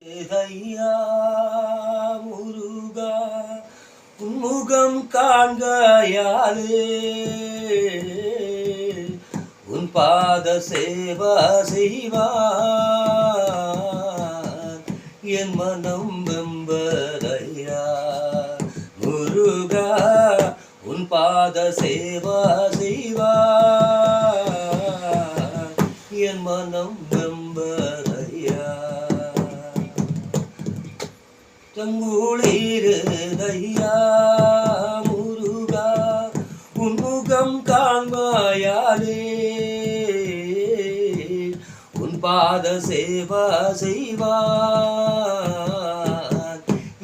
தையா முருகா உன்முகம் காண்கையாலே உன் பாத சேவா செய்வான் என் மனம் வெம்பதையா முருகா உன் பாத சேவா செய்வான் என் மனம் வெம்பதையா தங்குளிருதையா முருகா உன்முகம் காண்பாயாலே உன் பாத சேவா செய்வான்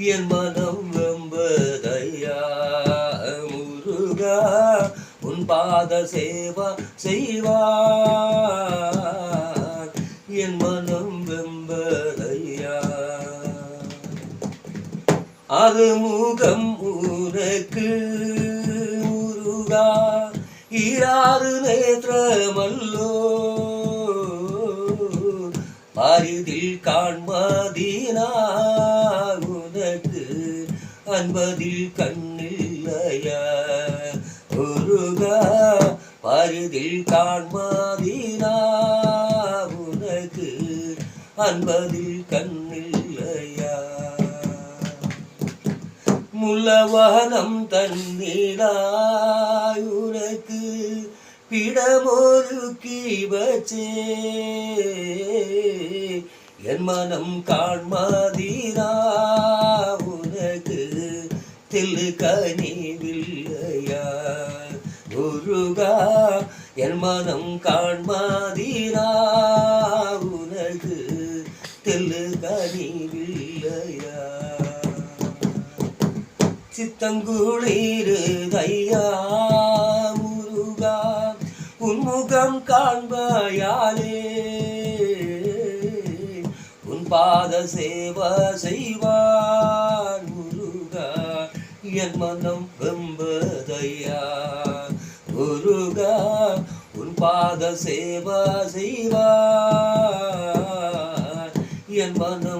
என் மனம் வெம்பதையா முருகா உன் பாத சேவா செய்வான் என் மனம் வெம்பதையா அது முகம் உனக்கு முருகா இராறு நேத்திரமல்லோ பாரிதில் காண்மதினால் உனக்கு அன்பதில் கண்ணில்லையா முருகா பாரிதில் காண்மதினால் உனக்கு அன்பதில் கண்ணில்லையா முலவனம் தண்ணீராய் உனக்கு பிடமொருக்கி வச்சே என் மனம் காண்மதினா உனக்கு தில்லு கனிவில்லையா முருகா என் மனம் காண்மதினா உனக்கு தில்லு கனிவில்லையா சித்தங்குளிருதையா முருகா உன்முகம் காண்பாயாலே உன் பாத சேவா செய்வான் முருகா என் மனம் வெம்பதையா முருகா உன் பாத சேவா செய்வான் என் மனம்